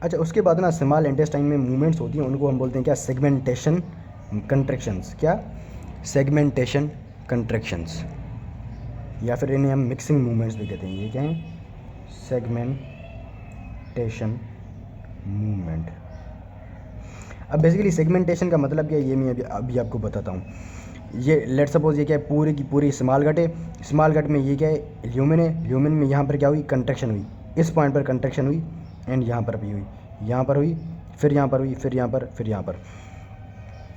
अच्छा, उसके बाद ना स्मॉल इंटेस्टाइन में मूवमेंट्स होती हैं, उनको हम बोलते हैं क्या, सेगमेंटेशन कंट्रैक्शंस। क्या, सेगमेंटेशन कंट्रैक्शंस, या फिर इन्हें हम मिक्सिंग मूवमेंट्स भी कहते हैं। ये क्या है, सेगमेंटेशन मूवमेंट। अब बेसिकली सेगमेंटेशन का मतलब क्या है, ये मैं अभी आपको बताता हूँ। ये लेट सपोज ये क्या है, पूरी की पूरी स्मॉल गट है। स्मॉल गट में ये क्या है, ल्यूमेन है। ल्यूमेन में यहाँ पर क्या हुई, कंट्रैक्शन हुई, इस पॉइंट पर कंट्रैक्शन हुई, एंड यहाँ पर भी हुई, यहाँ पर हुई, फिर यहाँ पर हुई, फिर यहाँ पर, फिर यहाँ पर।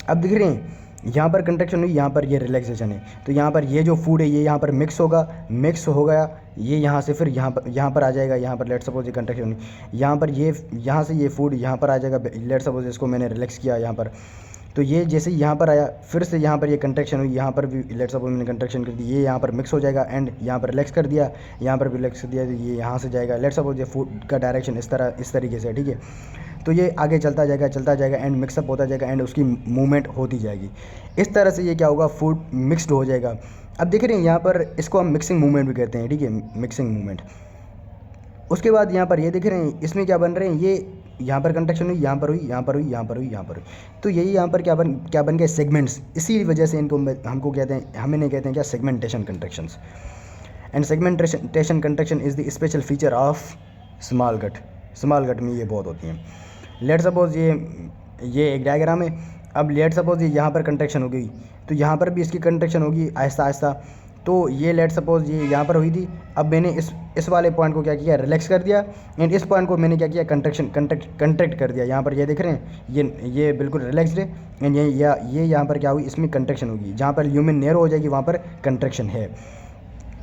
अब दिख रहे हैं, यहाँ पर कंट्रैक्शन हुई, यहाँ पर ये रिलैक्सेशन है। तो यहाँ पर ये जो फूड है ये यहाँ पर मिक्स होगा, मिक्स हो गया, ये यहाँ से फिर यहाँ पर आ जाएगा। यहाँ पर लेट सपोज ये कंट्रैक्शन हुई, यहाँ पर ये, यहाँ से ये फूड यहाँ पर आ जाएगा। लेट सपोज इसको मैंने रिलैक्स किया यहाँ पर, तो ये जैसे ही यहाँ पर आया, फिर से यहाँ पर ये कंट्रैक्शन हुई, यहाँ पर भी लेट सपोज मैंने कंट्रैक्शन कर दी, ये यहाँ पर मिक्स हो जाएगा, एंड यहाँ पर रिलैक्स कर दिया, यहाँ पर भी रिलैक्स कर दिया, तो ये यहाँ से जाएगा। लेट सपोज ये फूड का डायरेक्शन इस तरीके से, ठीक है। तो ये आगे चलता जाएगा एंड मिक्सअप होता जाएगा, एंड उसकी मूवमेंट होती जाएगी। इस तरह से ये क्या होगा, फूड मिक्सड हो जाएगा। अब देख रहे हैं यहाँ पर, इसको हम मिक्सिंग मूवमेंट भी कहते हैं, ठीक है, मिक्सिंग मूवमेंट। उसके बाद यहाँ पर ये देख रहे हैं, इसमें क्या बन रहे हैं, ये यहाँ पर कंट्रैक्शन हुई, यहाँ पर हुई, यहाँ पर हुई, यहाँ पर हुई, यहाँ पर हुई। तो यही यहाँ पर क्या बन गए, सेगमेंट्स। इसी वजह से इनको हमको कहते हैं, हमें नहीं कहते हैं क्या, segmentation contractions. And segmentation contraction is the special feature of small gut. Small gut में ये बहुत होती हैं। लेट सपोज ये एक डायग्राम है। अब लेट सपोज ये यहाँ पर कंट्रैक्शन हो गई, तो यहाँ पर भी इसकी कंट्रैक्शन होगी आहिस्ता आहिस्ता। तो ये लेट सपोज ये यहाँ पर हुई थी, अब मैंने इस वाले पॉइंट को क्या किया, रिलैक्स कर दिया, एंड इस पॉइंट को मैंने क्या किया, कंट्रैक्ट कर दिया। यहाँ पर ये देख रहे हैं, ये बिल्कुल रिलैक्सड है, एंड ये यहाँ पर क्या हुई, इसमें कंट्रैक्शन होगी। जहाँ पर ल्यूमेन नैरो हो जाएगी वहाँ पर कंट्रैक्शन है,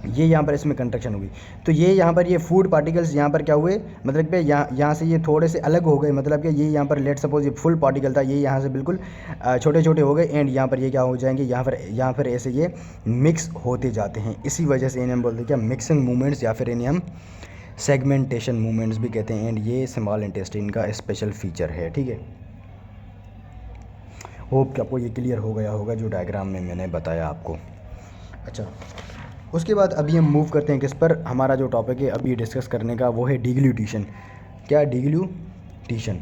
ये यहाँ पर इसमें कंट्रैक्शन होगी। तो ये यहाँ पर ये फूड पार्टिकल्स यहाँ पर क्या हुए, मतलब कि यहाँ से ये थोड़े से अलग हो गए। मतलब कि ये यहाँ पर लेट सपोज ये फुल पार्टिकल था, ये यहाँ से बिल्कुल छोटे छोटे हो गए, एंड यहाँ पर ये क्या हो जाएंगे, यहाँ पर ऐसे ये मिक्स होते जाते हैं। इसी वजह से इन्हें हम बोलते हैं क्या, मिक्सिंग मूवमेंट्स, या फिर इन्हें हम सेगमेंटेशन मूवमेंट्स भी कहते हैं। एंड ये स्मॉल इंटेस्टाइन का स्पेशल फीचर है, ठीक है। होप कि आपको ये क्लियर हो गया होगा जो डायग्राम में मैंने बताया आपको। अच्छा, उसके बाद अभी हम मूव करते हैं किस पर, हमारा जो टॉपिक है अभी डिस्कस करने का वो है डिग्लूटिशन। क्या, डिग्लूटिशन।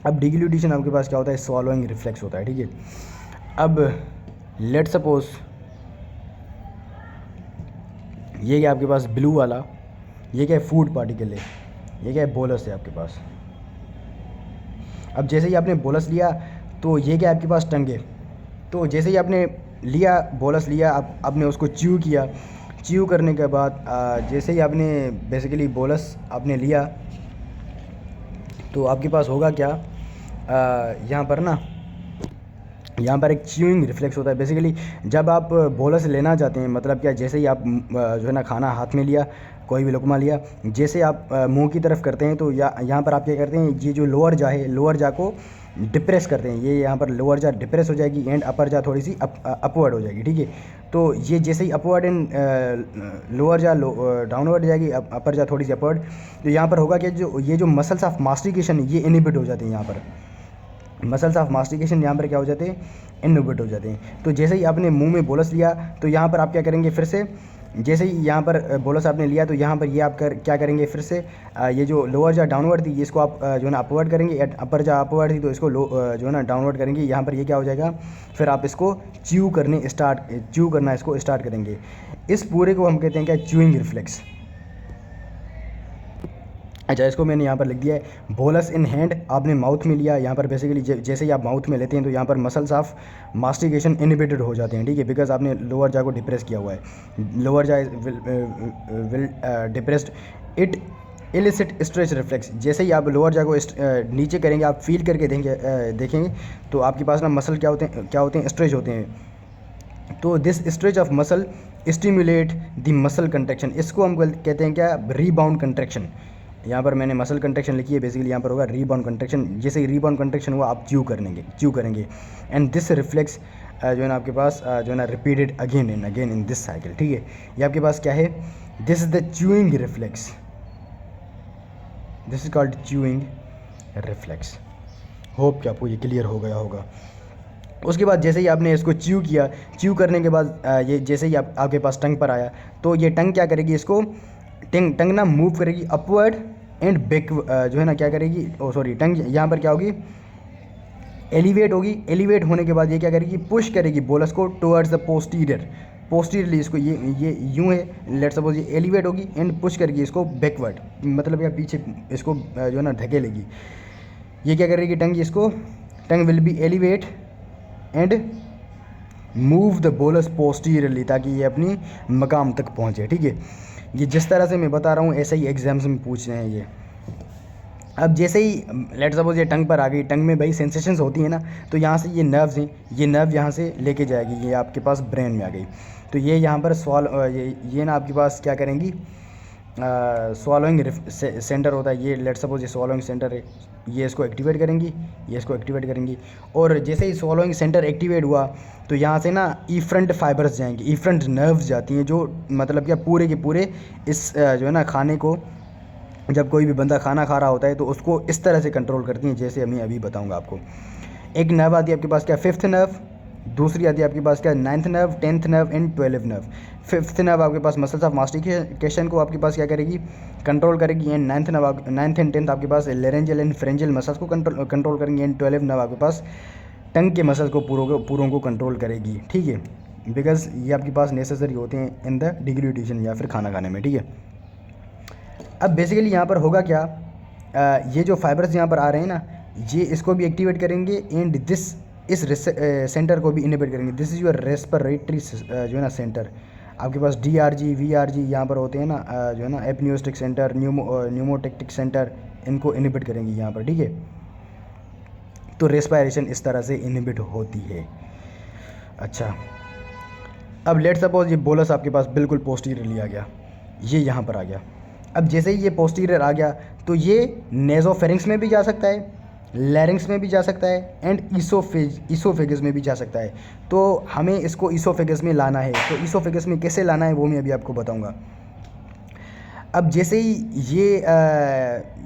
अब डिग्लूटिशन आपके पास क्या होता है, स्वॉलोइंग रिफ्लेक्स होता है, ठीक है। अब लेट सपोज ये क्या आपके पास ब्लू वाला, ये क्या है, फूड पार्टिकल है, ये क्या है, बोलस है आपके पास। अब जैसे ही आपने बोलस लिया, तो ये क्या आपके पास टंग है। तो जैसे ही आपने लिया, बोलस लिया, आपने उसको च्यू किया। च्यू करने के बाद जैसे ही आपने बेसिकली बोलस आपने लिया, तो आपके पास होगा क्या, यहाँ पर ना, यहाँ पर एक च्यूइंग रिफ्लेक्स होता है। बेसिकली जब आप बोलस लेना चाहते हैं, मतलब क्या, जैसे ही आप जो है ना खाना हाथ में लिया, कोई भी लुकमा लिया, जैसे आप मुंह की तरफ करते हैं, तो यहाँ पर आप क्या करते हैं, ये जो लोअर जा है, लोअर जा को डिप्रेस करते हैं। ये यहाँ पर लोअर जा डिप्रेस हो जाएगी, एंड अपर जा थोड़ी सी अपवर्ड हो जाएगी, ठीक है। तो ये जैसे ही अपवर्ड एंड लोअर जा डाउनवर्ड जाएगी, अपर जा थोड़ी सी अपवर्ड, तो यहाँ पर होगा कि ये जो मसल्स ऑफ मास्टिकेशन ये इनहिबिट हो जाते हैं। यहाँ पर मसल्स ऑफ मास्टिकेशन यहाँ पर क्या हो जाते हैं, इनहिबिट हो जाते हैं। तो जैसे ही आपने मुंह में बोलस लिया, तो यहाँ पर आप क्या करेंगे, फिर से जैसे ही यहाँ पर बोलस आपने लिया, तो यहाँ पर ये आप क्या करेंगे, फिर से ये जो लोअर जा डाउनवर्ड थी, इसको आप जो है ना अपवर्ड करेंगे। अपर जा अपवर्ड थी, तो इसको जो है ना डाउनवर्ड करेंगे। यहाँ पर ये क्या हो जाएगा, फिर आप इसको च्यू करना इसको स्टार्ट करेंगे। इस पूरे को हम कहते हैं क्या, च्यूइंग रिफ्लेक्स। अच्छा, इसको मैंने यहाँ पर लिख दिया है, बोलस इन हैंड, आपने माउथ में लिया। यहाँ पर बेसिकली जैसे ही आप माउथ में लेते हैं, तो यहाँ पर मसल्स ऑफ मास्टिकेशन इनहिबिटेड हो जाते हैं, ठीक है, बिकॉज आपने लोअर जा को डिप्रेस किया हुआ है। लोअर जा will depressed, it illicit stretch reflex. जैसे ही आप लोअर जा को नीचे करेंगे, आप फील करके देखेंगे, तो आपके पास ना मसल क्या होते हैं, स्ट्रेच होते हैं। तो this stretch of muscle stimulate the muscle contraction. इसको हम कहते हैं क्या, रीबाउंड कंट्रैक्शन। यहाँ पर मैंने मसल कंट्रैक्शन लिखी है, बेसिकली यहाँ पर होगा रीबाउंड कंट्रैक्शन। जैसे ही रीबाउंड कंट्रैक्शन हुआ, आप च्यू करेंगे, एंड दिस रिफ्लेक्स जो है ना आपके पास जो है ना repeated again and again in this cycle, ठीक है। ये आपके पास क्या है, this is the chewing reflex, this is called chewing reflex. Hope कि आपको ये क्लियर हो गया होगा। उसके बाद जैसे ही आपने इसको च्यू किया, च्यू करने के बाद ये जैसे ही आपके पास टंग पर आया, तो ये टंग क्या करेगी, इसको टंग ना मूव करेगी अपवर्ड एंड बैक जो है ना क्या करेगी, ओ सॉरी, टंग यहाँ पर क्या होगी, एलिवेट होगी। एलिवेट होने के बाद ये क्या करेगी, पुश करेगी बोलस को टुवर्ड्स द पोस्टीरियर। पोस्टीरियरली इसको ये यूँ है, लेट सपोज ये एलिवेट होगी एंड पुश करेगी इसको बैकवर्ड, मतलब या पीछे इसको जो है ना धकेलेगी। ये क्या करेगी टंग, इसको tongue will be elevate and move the bolus posteriorly, ताकि ये अपनी मकाम तक पहुँचे। ठीक है, ये जिस तरह से मैं बता रहा हूँ ऐसे ही एग्जाम्स में पूछ रहे हैं ये। अब जैसे ही लेट सपोज ये टंग पर आ गई, टंग में भाई सेंसेशंस होती है ना, तो यहाँ से ये नर्व्स हैं, ये नर्व यहाँ से लेके जाएगी, ये आपके पास ब्रेन में आ गई। तो ये यहाँ पर ये ना आपके पास क्या करेंगी, स्वॉलोइंग सेंटर होता है ये, लेट सपोज ये स्वॉलोइंग सेंटर है, ये इसको एक्टिवेट करेंगी, ये इसको एक्टिवेट करेंगी। और जैसे ही स्वॉलोइंग सेंटर एक्टिवेट हुआ तो यहाँ से ना इफ्रंट फाइबर्स जाएंगे, इफ्रंट नर्व्स जाती हैं, जो मतलब क्या पूरे के पूरे इस जो है ना खाने को, जब कोई भी बंदा खाना खा रहा होता है तो उसको इस तरह से कंट्रोल करती हैं, जैसे मैं अभी बताऊंगा आपको। एक नर्व आती है आपके पास क्या, फिफ्थ नर्व। दूसरी आती है आपके पास क्या, ninth nerve, 10th nerve and 12th nerve. Fifth nerve आपके पास मसल्स ऑफ मास्टिकेशन को आपके पास क्या करेगी, कंट्रोल करेगी। एंड नाइन्थ एंड 10th आपके पास लेरेंजियल एंड फ्रेंजियल मसल्स को कंट्रोल करेंगे। एंड 12th नर्व आपके पास टंग के मसल्स को पूरों को कंट्रोल करेगी। ठीक है, बिकॉज ये आपके पास नेसेसरी होते हैं इन द डिग्लूटिशन या फिर खाना खाने में। ठीक है, अब बेसिकली यहाँ पर होगा क्या, ये जो फाइबर्स यहाँ पर आ रहे हैं ना, ये इसको भी एक्टिवेट करेंगे एंड इस सेंटर को भी इनिबिट करेंगे। दिस इज़ योर रेस्पिरेटरी जो है ना सेंटर। आपके पास DRG VRG यहाँ पर होते हैं ना, जो है ना एपनियोस्टिक सेंटर, न्यूमोटेक्टिक सेंटर, इनको इनिबिट करेंगे यहाँ पर। ठीक है, तो रेस्पिरेशन इस तरह से इनिबिट होती है। अच्छा, अब लेट सपोज ये बोलस आपके पास बिल्कुल पोस्टीरियरली आ गया, ये यहाँ पर आ गया। अब जैसे ही ये पोस्टीरियर आ गया तो ये नेज़ोफेरिंक्स में भी जा सकता है, लैरिंग्स में भी जा सकता है एंड ईसोफेगस में भी जा सकता है। तो हमें इसको ईसोफेगस में लाना है, तो ईसोफेगस में कैसे लाना है वो मैं अभी आपको बताऊंगा। अब जैसे ही ये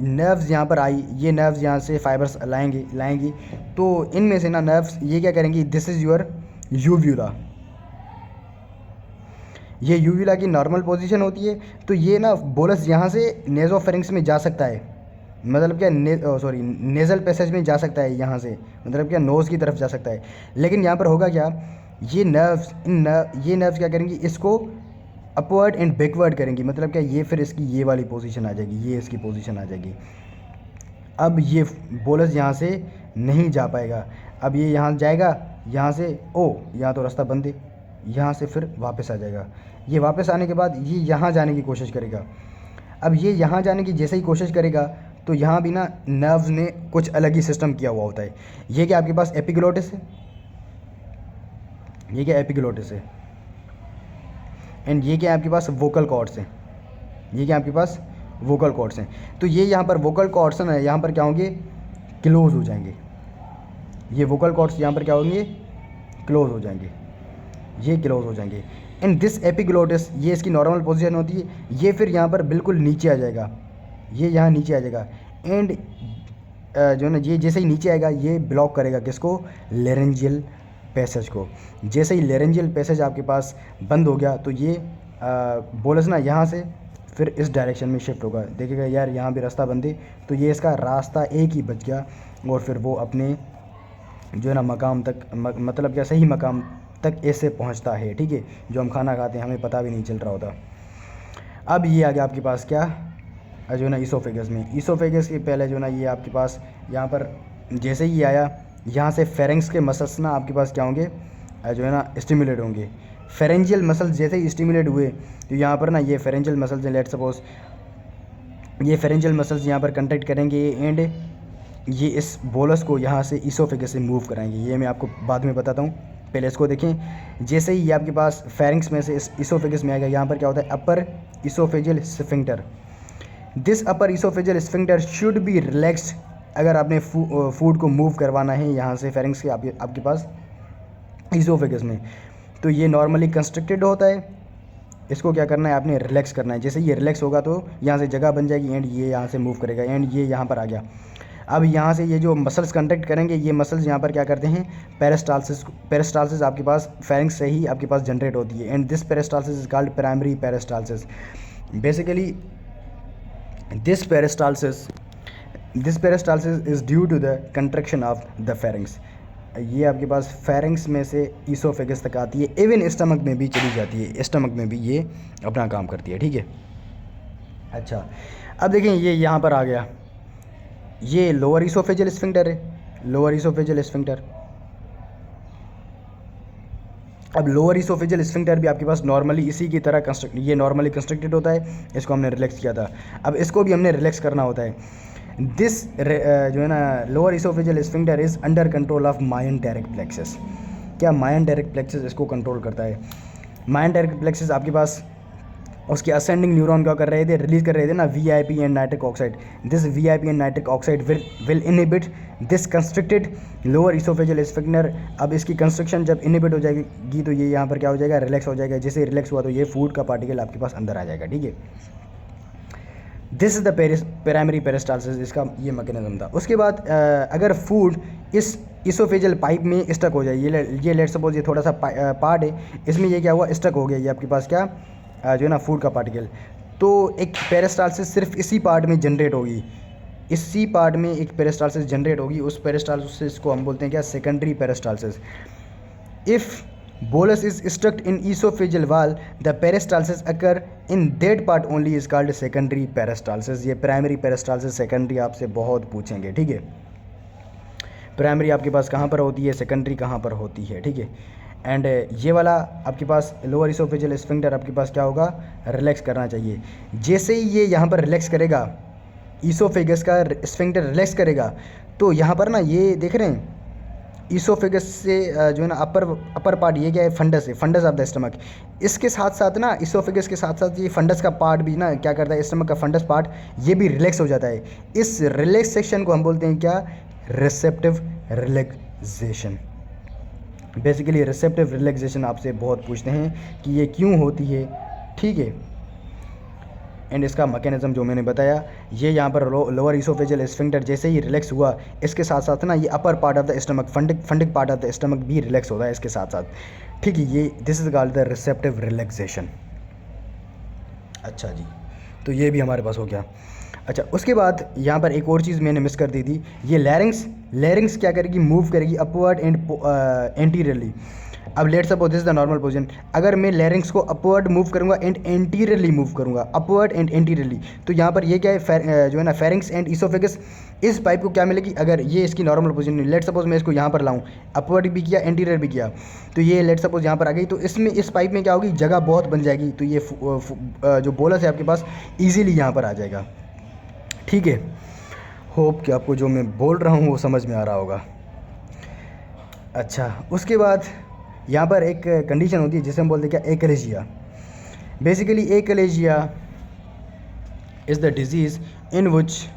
नर्व्स यहाँ पर आई, ये नर्व्स यहाँ से फाइबर्स लाएंगी, तो इनमें से ना नर्व्स ये क्या करेंगी, दिस इज़ योर यूव्यूला। ये यूव्यूला की नॉर्मल पोजीशन होती है। तो ये ना बोलस यहाँ से नेज़ोफेरिंक्स में जा सकता है, मतलब क्या नेज़ल पैसेज में जा सकता है यहाँ से, मतलब क्या नोज़ की तरफ जा सकता है। लेकिन यहाँ पर होगा क्या, ये नर्व्स क्या करेंगी, इसको अपवर्ड एंड बैकवर्ड करेंगी, मतलब क्या ये फिर इसकी ये वाली पोजीशन आ जाएगी, ये इसकी पोजीशन आ जाएगी। अब ये बोलस यहाँ से नहीं जा पाएगा। अब ये यहाँ जाएगा, यहाँ से यहाँ तो रास्ता बंद है, यहाँ से फिर वापस आ जाएगा। ये वापस आने के बाद ये यहाँ जाने की कोशिश करेगा। अब ये यहाँ जाने की जैसे ही कोशिश करेगा तो यहाँ भी ना नर्व्स ने कुछ अलग ही सिस्टम किया हुआ होता है। ये क्या आपके पास एपिग्लोटिस है, ये क्या एपिग्लोटिस है, एंड ये क्या आपके पास वोकल कॉर्ड्स हैं, ये क्या आपके पास वोकल कॉर्ड्स हैं। तो ये यहाँ पर वोकल कॉर्ड्स हैं, यहाँ पर क्या होंगे, क्लोज हो जाएंगे। ये वोकल कॉर्ड्स यहाँ पर क्या होंगे, क्लोज हो जाएंगे, ये क्लोज हो जाएंगे। एंड दिस एपिग्लोटिस, ये इसकी नॉर्मल पोजीशन होती है, ये फिर यहाँ पर बिल्कुल नीचे आ जाएगा, ये यहाँ नीचे आ जाएगा। एंड जो है ना ये जैसे ही नीचे आएगा ये ब्लॉक करेगा किसको, लेरेंजियल पैसेज को। जैसे ही लेरेंजियल पैसेज आपके पास बंद हो गया तो ये बोलस ना यहाँ से फिर इस डायरेक्शन में शिफ्ट होगा। देखिएगा यार यहाँ भी रास्ता बंद है, तो ये इसका रास्ता एक ही बच गया और फिर वो अपने जो है ना मकाम तक मतलब क्या सही मकाम तक ऐसे पहुंचता है। ठीक है, जो हम खाना खाते हैं हमें पता भी नहीं चल रहा होता। अब ये आ गया आपके पास क्या, जो है ना ईसोफेगस में। ईसोफेगस के पहले जो है ना ये आपके पास यहाँ पर जैसे ही आया, यहाँ से फेरेंक्स के मसल्स ना आपके पास क्या होंगे, जो है ना स्टिमुलेट होंगे। फेरेंजियल मसल्स जैसे ही स्टिमुलेट हुए तो यहाँ पर ना ये फेरेंजियल मसल्स हैं, लेट सपोज ये फेरेंजियल मसल्स यहाँ पर कंट्रैक्ट करेंगे एंड ये इस बोलस को यहाँ से ईसोफेगस से मूव कराएंगे। ये मैं आपको बाद में बताता हूँ, पहले इसको देखें। जैसे ही ये आपके पास फेरिंग्स में से ईसोफेगस में आएगा, यहाँ पर क्या होता है, upper oesophageal sphincter. This upper oesophageal sphincter should be relaxed अगर आपने फूड को मूव करवाना है यहाँ से फेरिंग्स के आपके पास ईसोफेगस में। तो ये नॉर्मली कंस्ट्रिक्टेड होता है, इसको क्या करना है, आपने रिलैक्स करना है। जैसे ये रिलैक्स होगा तो यहाँ से जगह बन जाएगी एंड ये यहाँ से मूव करेगा एंड ये यहाँ पर आ गया। अब यहाँ से ये जो मसल्स कंट्रैक्ट करेंगे, ये मसल्स यहाँ पर क्या करते हैं, पेरिस्टालसिस आपके पास फेरिंग्स से ही आपके पास जनरेट होती है and this peristalsis is called primary peristalsis. Basically this peristalsis is due to the contraction of the pharynx. ये आपके पास फेरिंग्स में से ईसोफेगस तक आती है, इवन स्टमक में भी चली जाती है, स्टमक में भी ये अपना काम करती है, ठीक है। अच्छा, अब देखें ये यहाँ पर आ गया, ये लोअर ईसोफेजियल स्फिंक्टर है, लोअर ईसोफेजियल स्फिंक्टर। अब लोअर ईसोफेजियल स्फिंक्टर भी आपके पास नॉर्मली इसी की तरह ये नॉर्मली कंस्ट्रक्टेड होता है, इसको हमने रिलैक्स किया था, अब इसको भी हमने रिलैक्स करना होता है। दिस जो है ना lower oesophageal sphincter is under control of myenteric plexus. क्या मायोन्टेरिक प्लेक्सस इसको कंट्रोल करता है। मायोन्टेरिक प्लेक्सस आपके पास उसके असेंडिंग न्यूरॉन क्या कर रहे थे, रिलीज कर रहे थे ना VIP and nitric oxide. This VIP and nitric oxide will inhibit this constricted lower oesophageal sphincter. अब इसकी कंस्ट्रक्शन जब इनहिबिट हो जाएगी तो ये यहाँ पर क्या हो जाएगा, रिलैक्स हो जाएगा। जैसे रिलैक्स हुआ तो ये फूड का पार्टिकल आपके पास अंदर आ जाएगा, ठीक है। This is the primary peristalsis, इसका ये मैकेनिज्म था। उसके बाद अगर फूड इस ईसोफेजियल पाइप में स्टक हो जाए, ये लेट सपोज ये थोड़ा सा पार्ट है, इसमें ये क्या हुआ, स्टक हो गया ये आपके पास क्या जो है ना फूड का पार्टिकल, तो एक पेरिस्टालसिस सिर्फ इसी पार्ट में जनरेट होगी, इसी पार्ट में एक पेरिस्टालसिस जनरेट होगी। उस पेरिस्टालसिस को हम बोलते हैं क्या, secondary peristalsis. If bolus is stuck in esophageal wall, the peristalsis occur in that part only is called secondary peristalsis। ये प्राइमरी पेरिस्टालसिस सेकेंडरी आपसे बहुत पूछेंगे, ठीक है। प्राइमरी आपके पास कहाँ पर होती है, सेकेंडरी कहाँ पर होती है, ठीक है। एंड ये वाला आपके पास लोअर ईसोफेजियल स्फिंक्टर आपके पास क्या होगा, रिलैक्स करना चाहिए। जैसे ही ये यहाँ पर रिलैक्स करेगा, ईसोफेगस का स्फिंक्टर रिलैक्स करेगा, तो यहाँ पर ना ये देख रहे हैं ईसोफेगस से जो है ना अपर पार्ट, ये क्या है, फंडस है, फंडस ऑफ द स्टमक। इसके साथ साथ ना ईसोफेगस के साथ साथ ये फंडस का पार्ट भी ना क्या करता है, स्टमक का फंडस पार्ट ये भी रिलैक्स हो जाता है। इस रिलैक्सेशन को हम बोलते हैं क्या, receptive relaxation. Basically receptive relaxation आपसे बहुत पूछते हैं कि ये क्यों होती है, ठीक है। एंड इसका मैकेनिज्म जो मैंने बताया, ये यहाँ पर लोअर ईसोफेजियल स्फिंक्टर जैसे ही रिलैक्स हुआ, इसके साथ साथ ना ये upper part of the stomach, fundic part of the stomach भी रिलैक्स होता है इसके साथ साथ, ठीक है। ये this is called the receptive relaxation. अच्छा जी, तो ये भी हमारे पास हो गया। अच्छा, उसके बाद यहाँ पर एक और चीज़ मैंने मिस कर दी थी, ये लैरिंग्स क्या करेगी, मूव करेगी अपवर्ड एंड एंटीरियरली। अब let's suppose this is the normal position, अगर मैं लैरिंग्स को अपवर्ड मूव करूंगा एंड एंटीरियरली मूव करूंगा, अपवर्ड एंड एंटीरियरली, तो यहाँ पर ये क्या है, जो है ना फेरिंग्स एंड ईसोफेगस, इस पाइप को क्या मिलेगी, अगर ये इसकी नॉर्मल पोजीशन है, लेट सपोज मैं इसको यहाँ पर लाऊं, अपवर्ड भी किया एंटीरियर भी किया, तो ये लेट सपोज यहाँ पर आ गई, तो इसमें इस पाइप में क्या होगी, जगह बहुत बन जाएगी, तो ये जो बोलस है आपके पास ईजिली यहाँ पर आ जाएगा, ठीक है। होप कि आपको जो मैं बोल रहा हूँ वो समझ में आ रहा होगा। अच्छा, उसके बाद यहाँ पर एक कंडीशन होती है जिसे हम बोलते हैं क्या, achalasia. Basically achalasia is the disease in which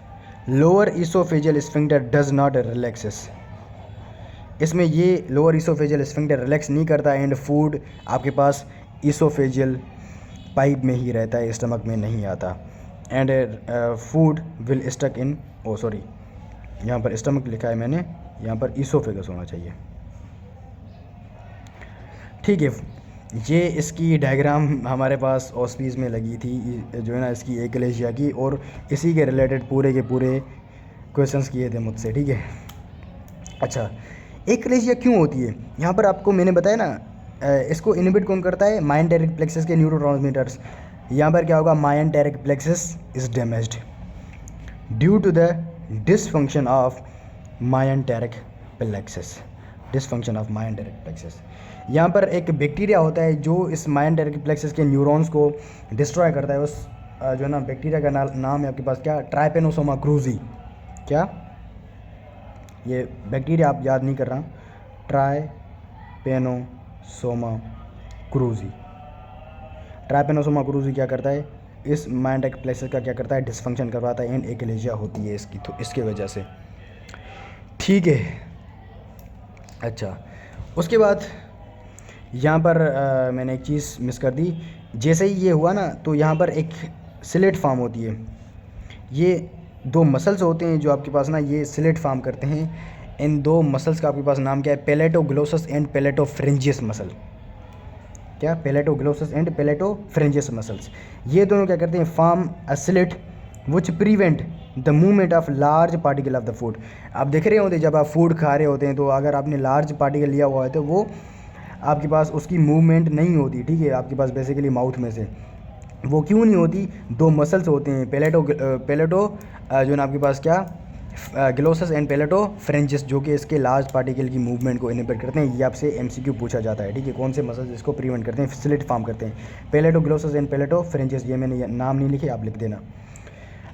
lower oesophageal sphincter does not relaxes. इसमें ये लोअर ईसोफेजियल स्फिंक्टर रिलैक्स नहीं करता एंड फूड आपके पास ईसोफेजियल पाइप में ही रहता है, स्टमक में नहीं आता, and food will stuck in, oh sorry यहाँ पर स्टमक लिखा है मैंने, यहाँ पर ईसोफेगस होना चाहिए, ठीक है। ये इसकी डायग्राम हमारे पास ऑस्पीज में लगी थी जो है ना इसकी एकलेजिया की, और इसी के रिलेटेड पूरे के पूरे क्वेश्चंस किए थे मुझसे, ठीक है। अच्छा, एकलेजिया क्यों होती है, यहाँ पर आपको मैंने बताया ना, इसको इनहिबिट कौन करता है, मायोन्टेरिक प्लेक्सस के न्यूरोट्रांसमीटर्स। यहाँ पर क्या होगा, myenteric plexus is damaged due to the dysfunction of myenteric plexus, dysfunction of myenteric plexus. यहाँ पर एक बैक्टीरिया होता है जो इस मायोन्टेरिक प्लेक्सस के न्यूरॉन्स को डिस्ट्रॉय करता है। उस जो है ना बैक्टीरिया का नाम है आपके पास क्या, ट्राइपेनोसोमा क्रूजी। क्या, ये बैक्टीरिया आप याद नहीं कर रहा, ट्राइपेनोसोमा क्रूजी। ट्राइपेनोसोमा क्रूजी क्या करता है, इस मायोन्टेरिक प्लेक्सस का क्या करता है, डिसफंक्शन करवाता है एंड एकलेजिया होती है इसकी, तो इसके वजह से, ठीक है। अच्छा, उसके बाद यहाँ पर मैंने एक चीज़ मिस कर दी, जैसे ही ये हुआ ना तो यहाँ पर एक स्लिट फॉर्म होती है, ये दो मसल्स होते हैं जो आपके पास ना ये स्लिट फॉर्म करते हैं। इन दो मसल्स का आपके पास नाम क्या है, पैलेटोग्लोसस एंड पैलेटोफ्रेंजियस मसल। क्या, पैलेटोग्लोसस एंड पैलेटोफ्रेंजियस मसल्स, ये दोनों क्या करते हैं, form a slit which prevent the movement of large particle of the food. आप देख रहे होते जब आप फूड खा रहे होते हैं तो अगर आपने लार्ज पार्टिकल लिया हुआ है तो वो आपके पास उसकी मूवमेंट नहीं होती, ठीक है, आपके पास बेसिकली माउथ में से। वो क्यों नहीं होती? दो मसल्स होते हैं, पेलेटो जो है ना आपके पास क्या, ग्लोसस एंड पेलेटो फ्रेंचिस, जो कि इसके लार्ज पार्टिकल की मूवमेंट को इनहिबिट करते हैं। ये आपसे एमसीक्यू पूछा जाता है, ठीक है, कौन से मसल्स इसको प्रिवेंट करते हैं, स्लिट फॉर्म करते हैं। पेलेटो ग्लोसस एंड पेलेटो फ्रेंचिस, ये मैंने नाम नहीं लिखे, आप लिख देना।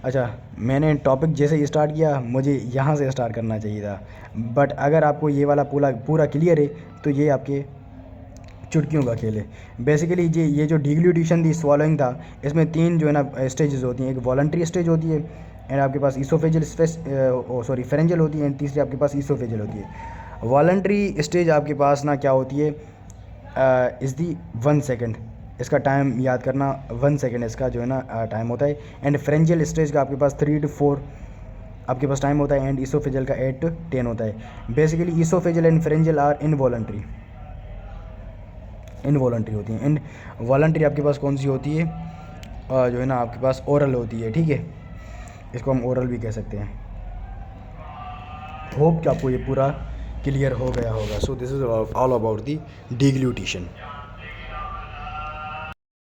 अच्छा, मैंने टॉपिक जैसे ही स्टार्ट किया मुझे यहाँ से स्टार्ट करना चाहिए था, बट अगर आपको ये वाला पूरा क्लियर है तो ये आपके चुटकियों का खेल है। बेसिकली ये जो डिग्लूटिशन थी, स्वॉलोइंग था, इसमें 3 जो है ना स्टेजेस होती हैं। एक वॉलंटरी स्टेज होती है एंड आपके पास ईसोफेजल फेरेंजियल होती है, एंड तीसरी आपके पास ईसोफेजल होती है। वॉलंटरी स्टेज आपके पास ना क्या होती है, इज़ दी 1 सेकेंड, इसका टाइम याद करना, 1 सेकेंड इसका जो है ना टाइम होता है। एंड फेरेंजियल स्टेज का आपके पास 3 to 4 आपके पास टाइम होता है, एंड ईसोफेजल का 8 to 10 होता है। Basically oesophageal and pharyngeal are involuntary होती हैं। एंड वॉलंटरी आपके पास कौन सी होती है, जो है ना आपके पास ओरल होती है, ठीक है, इसको हम ओरल भी कह सकते हैं। होप कि आपको ये पूरा क्लियर हो गया होगा। So this is all about the डिग्लूटिशन।